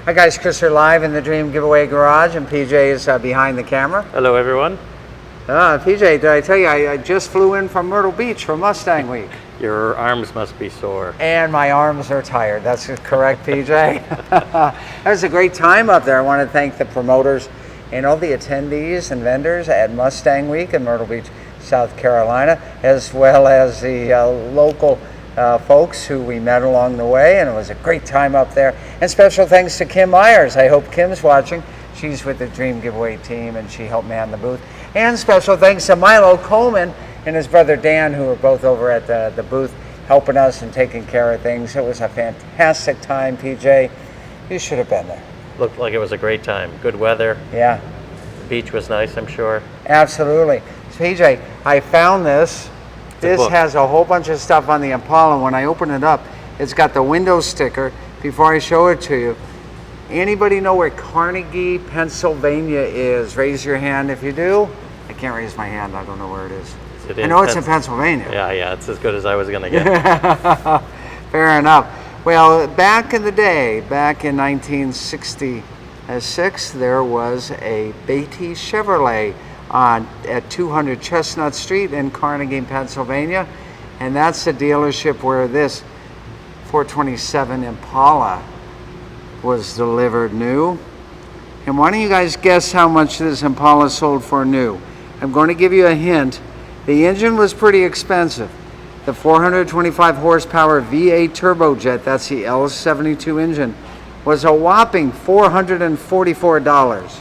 Hi guys, Chris here live in the Dream Giveaway Garage, and PJ is behind the camera. Hello everyone. PJ, did I tell you I just flew in from Myrtle Beach for Mustang Week? Your arms must be sore. And my arms are tired. That's correct, PJ. That was a great time up there. I want to thank the promoters and all the attendees and vendors at Mustang Week in Myrtle Beach, South Carolina, as well as the local folks who we met along the way, and it was a great time up there. And special thanks to Kim Myers. I hope Kim's watching. She's with the Dream Giveaway team, and she helped man the booth. And special thanks to Milo Coleman and his brother Dan, who were both over at the booth helping us and taking care of things. It was a fantastic time, PJ. You should have been there. Looked like it was a great time. Good weather. Yeah. The beach was nice, I'm sure. Absolutely. So, PJ, I found this. This has a whole bunch of stuff on the Impala. When I open it up, it's got the window sticker. Before I show it to you, anybody know where Carnegie, Pennsylvania is? Raise your hand if you do. I can't raise my hand. I don't know where it is. I know it's in Pennsylvania. Yeah, it's as good as I was going to get. Fair enough. Well, back in the day, back in 1966, there was a Beatty Chevrolet at 200 Chestnut Street in Carnegie, Pennsylvania, and that's the dealership where this 427 Impala was delivered new. And why don't you guys guess how much this Impala sold for new? I'm going to give you a hint. The engine was pretty expensive. The 425 horsepower V8 turbojet, that's the L72 engine, was a whopping $444.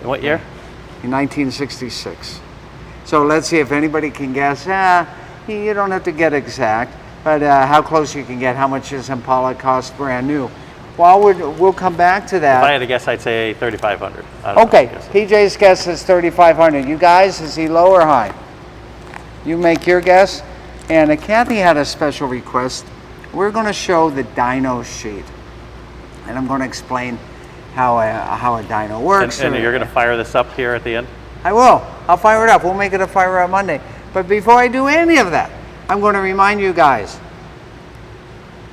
In what year? In 1966. So let's see if anybody can guess. You don't have to get exact, but how close you can get. How much does Impala cost brand new? Well, we'll come back to that. If I had to guess, I'd say $3,500. Okay, PJ's guess is $3,500. You guys, is he low or high? You make your guess. And Kathy had a special request. We're going to show the dyno sheet, and I'm going to explain how a dyno works. And you're going to fire this up here at the end? I will. I'll fire it up. We'll make it a fire up Monday. But before I do any of that, I'm going to remind you guys,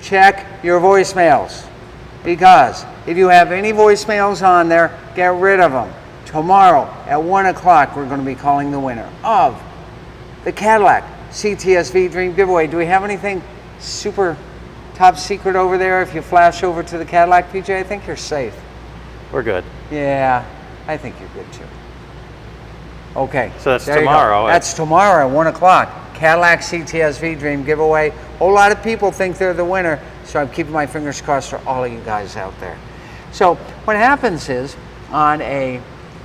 check your voicemails. Because if you have any voicemails on there, get rid of them. Tomorrow at 1 o'clock, we're going to be calling the winner of the Cadillac CTSV Dream Giveaway. Do we have anything super top secret over there? If you flash over to the Cadillac, PJ, I think you're safe. We're good. Yeah, I think you're good too. Okay. So that's tomorrow. That's tomorrow at 1 o'clock. Cadillac CTSV Dream Giveaway. A whole lot of people think they're the winner, so I'm keeping my fingers crossed for all of you guys out there. So what happens is, on a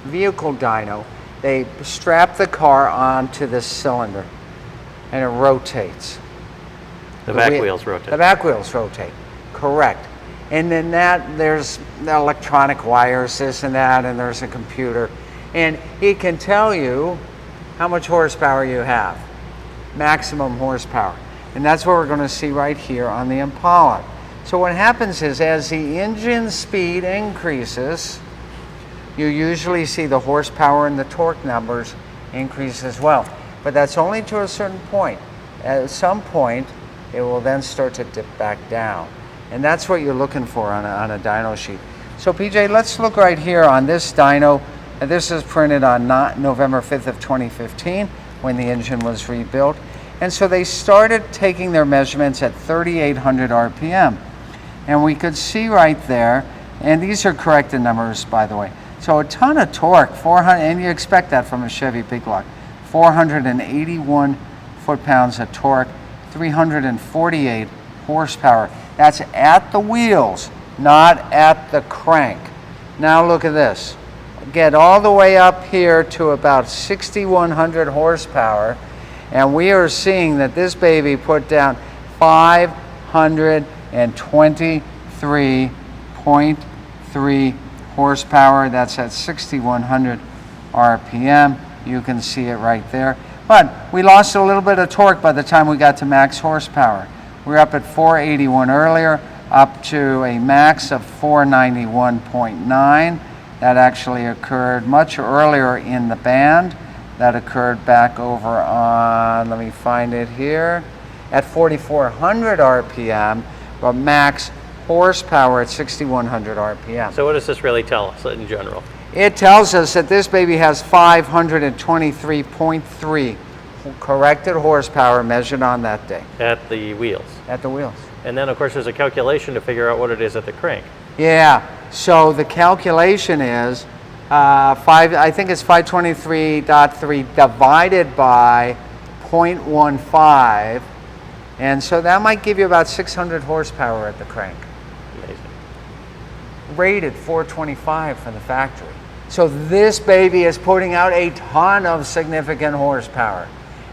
vehicle dyno, they strap the car onto this cylinder, and it rotates. The back wheels rotate. The back wheels rotate, correct. And then there's the electronic wires, this and that, and there's a computer. And it can tell you how much horsepower you have, maximum horsepower. And that's what we're going to see right here on the Impala. So what happens is, as the engine speed increases, you usually see the horsepower and the torque numbers increase as well. But that's only to a certain point. At some point, it will then start to dip back down. And that's what you're looking for on a dyno sheet. So PJ, let's look right here on this dyno. This is printed on November 5th of 2015 when the engine was rebuilt. And so they started taking their measurements at 3,800 RPM. And we could see right there, and these are corrected numbers, by the way. So a ton of torque, 400, and you expect that from a Chevy big block. 481 foot-pounds of torque, 348 horsepower. That's at the wheels, not at the crank. Now look at this. Get all the way up here to about 6,100 horsepower, and we are seeing that this baby put down 523.3 horsepower. That's at 6,100 RPM. You can see it right there. But we lost a little bit of torque by the time we got to max horsepower. We were up at 481 earlier, up to a max of 491.9. That actually occurred much earlier in the band. That occurred back over on, let me find it here, at 4,400 RPM, but max horsepower at 6,100 RPM. So what does this really tell us in general? It tells us that this baby has 523.3 corrected horsepower measured on that day. At the wheels. At the wheels. And then, of course, there's a calculation to figure out what it is at the crank. Yeah, so the calculation is, I think it's 523.3 divided by 0.15, and so that might give you about 600 horsepower at the crank. Amazing. Rated 425 from the factory. So this baby is putting out a ton of significant horsepower.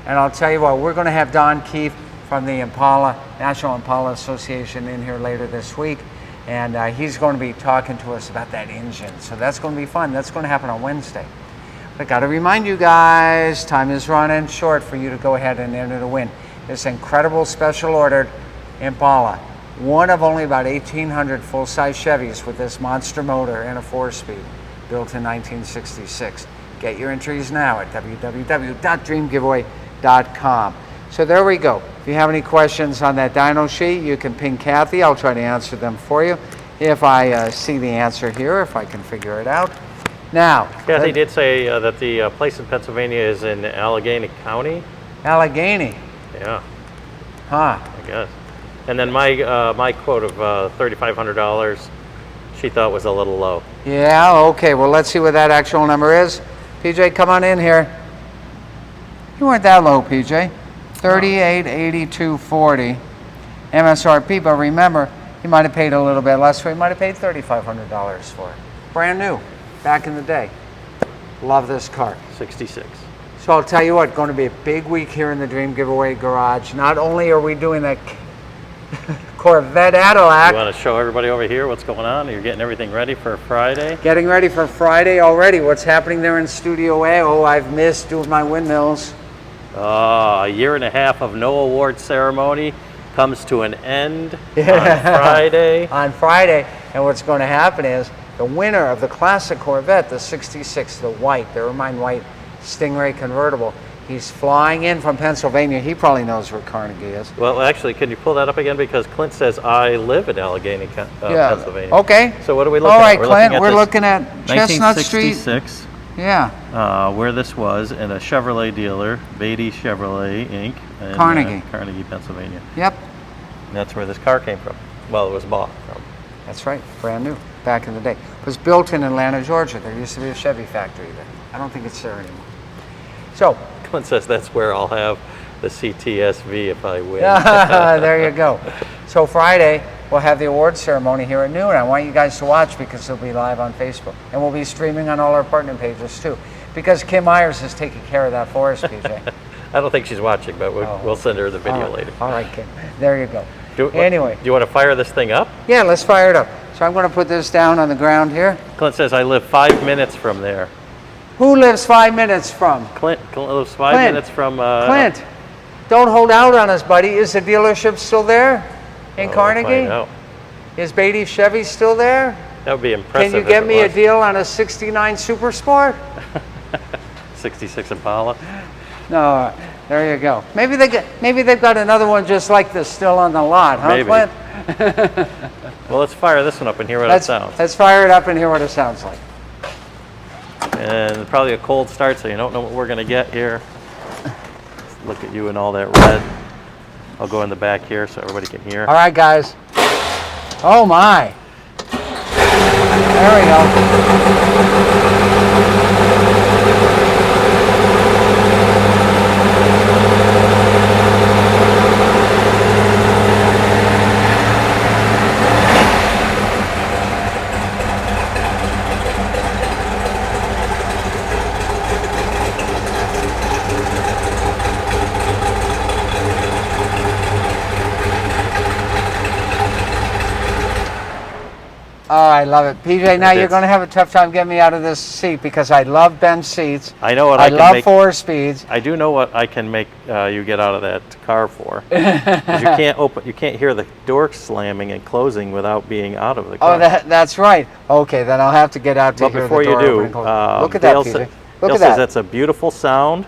And I'll tell you what, we're going to have Don Keefe from the Impala, National Impala Association in here later this week. And he's going to be talking to us about that engine. So that's going to be fun. That's going to happen on Wednesday. But got to remind you guys, time is running short for you to go ahead and enter to win this incredible special ordered Impala. One of only about 1,800 full-size Chevys with this monster motor and a 4-speed, built in 1966. Get your entries now at www.dreamgiveaway.com. So there we go. If you have any questions on that dyno sheet, you can ping Kathy. I'll try to answer them for you if I see the answer here, if I can figure it out. Now, Kathy did say that the place in Pennsylvania is in Allegheny County. Allegheny. Yeah. Huh. I guess. And then my quote of $3,500, she thought was a little low. Yeah, okay. Well, let's see what that actual number is. PJ, come on in here. You weren't that low, PJ. 3882.40 MSRP, but remember, you might have paid a little bit less for it. You might have paid $3,500 for it. Brand new, back in the day. Love this car. 66. So I'll tell you what, going to be a big week here in the Dream Giveaway Garage. Not only are we doing that Corvette Cadillac. You want to show everybody over here what's going on? You're getting everything ready for Friday? Getting ready for Friday already. What's happening there in Studio A? Oh, I've missed doing my windmills. A year and a half of no award ceremony comes to an end on Friday. On Friday. And what's going to happen is the winner of the classic Corvette, the 66, the white, the Ermine White Stingray convertible, he's flying in from Pennsylvania. He probably knows where Carnegie is. Well, actually, can you pull that up again? Because Clint says, I live in Allegheny, Pennsylvania. Okay. So what are we looking at? All right, at? Clint, we're looking at Chestnut Street. 1966. Yeah. Where this was in a Chevrolet dealer, Beatty Chevrolet Inc. in Carnegie. Carnegie, Pennsylvania. Yep. And that's where this car came from. Well, it was bought from. That's right, brand new, back in the day. It was built in Atlanta, Georgia. There used to be a Chevy factory there. I don't think it's there anymore. So. Clint says that's where I'll have the CTSV if I win. There you go. So Friday, we'll have the award ceremony here at noon. I want you guys to watch because it'll be live on Facebook. And we'll be streaming on all our partner pages too. Because Kim Myers is taking care of that for us, PJ. I don't think she's watching, but we'll send her the video later. All right, Kim. There you go. Anyway. Do you want to fire this thing up? Yeah, let's fire it up. So I'm going to put this down on the ground here. Clint says I live 5 minutes from there. Who lives 5 minutes from? Clint lives 5 minutes from... Clint, don't hold out on us, buddy. Is the dealership still there in Carnegie? We'll Is Beatty Chevy still there? That would be impressive. Can you get me a deal on a 69 Super Sport? 66 Impala? No, there you go. Maybe they've got another one just like this still on the lot, huh, Maybe. Clint? Well, let's fire this one up and hear what it sounds. Let's fire it up and hear what it sounds like. And probably a cold start, so you don't know what we're going to get here. Let's look at you in all that red. I'll go in the back here so everybody can hear. All right, guys. Oh, my. There we go. Oh, I love it. PJ, now you're going to have a tough time getting me out of this seat because I love bench seats. I know what I can love make, 4 speeds. I do know what I can make you get out of that car for. 'Cause you can't hear the door slamming and closing without being out of the car. Oh, that's right. Okay, then I'll have to get out to but hear before the door you do, open and close. Look at Dale that, PJ. Dale says that's a beautiful sound,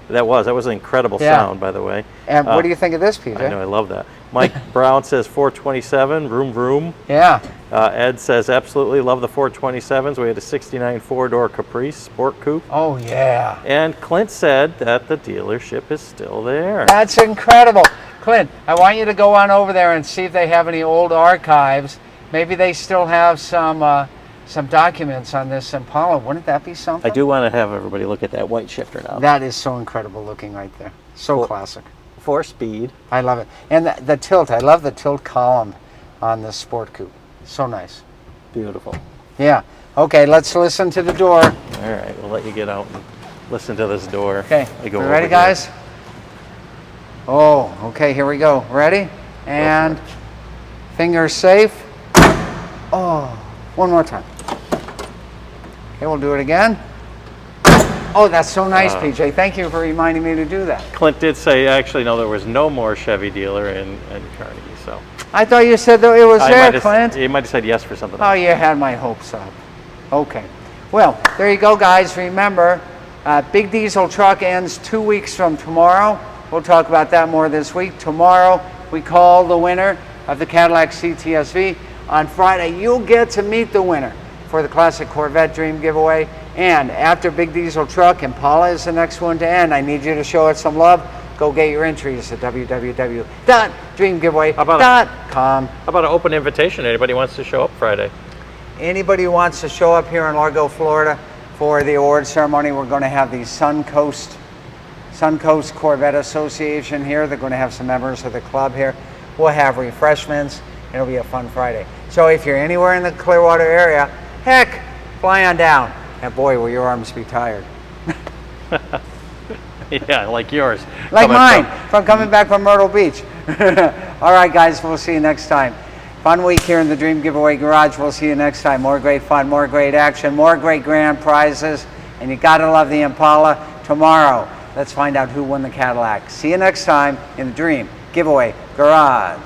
That was an incredible Yeah. sound, by the way. And what do you think of this, PJ? I know, I love that. Mike Brown says 427, vroom vroom. Yeah. Ed says absolutely love the 427s. We had a 69 four-door Caprice Sport Coupe. Oh, yeah. And Clint said that the dealership is still there. That's incredible. Clint, I want you to go on over there and see if they have any old archives. Maybe they still have some documents on this Impala. Wouldn't that be something? I do want to have everybody look at that white shifter now. That is so incredible looking right there. So Cool. classic. 4-speed. I love it. And the tilt, I love the tilt column on this Sport Coupe. So nice. Beautiful. Yeah. Okay, let's listen to the door. All right, we'll let you get out and listen to this door. Okay, I go we over ready, here. guys? Oh, okay, here we go. Ready? And fingers safe. Oh, one more time. Okay, we'll do it again. Oh, that's so nice, PJ. Thank you for reminding me to do that. Clint did say, actually, no, there was no more Chevy dealer in Carnegie, so. I thought you said that it was there, Clint. He might have said yes for something Oh, else. you had my hopes up. Okay. Well, there you go, guys. Remember, Big Diesel Truck ends 2 weeks from tomorrow. We'll talk about that more this week. Tomorrow, we call the winner of the Cadillac CTSV. On Friday, you'll get to meet the winner for the Classic Corvette Dream Giveaway. And after Big Diesel Truck, Impala is the next one to end. I need you to show it some love. Go get your entries at www.dreamgiveaway.com. How about an open invitation? Anybody wants to show up Friday? Anybody who wants to show up here in Largo, Florida for the award ceremony, we're going to have the Suncoast Corvette Association here. They're going to have some members of the club here. We'll have refreshments. It'll be a fun Friday. So if you're anywhere in the Clearwater area, heck, fly on down. And boy, will your arms be tired. Yeah, like yours. Like Coming mine, from coming back from Myrtle Beach. All right, guys, we'll see you next time. Fun week here in the Dream Giveaway Garage. We'll see you next time. More great fun, more great action, more great grand prizes. And you gotta love the Impala. Tomorrow, let's find out who won the Cadillac. See you next time in the Dream Giveaway Garage.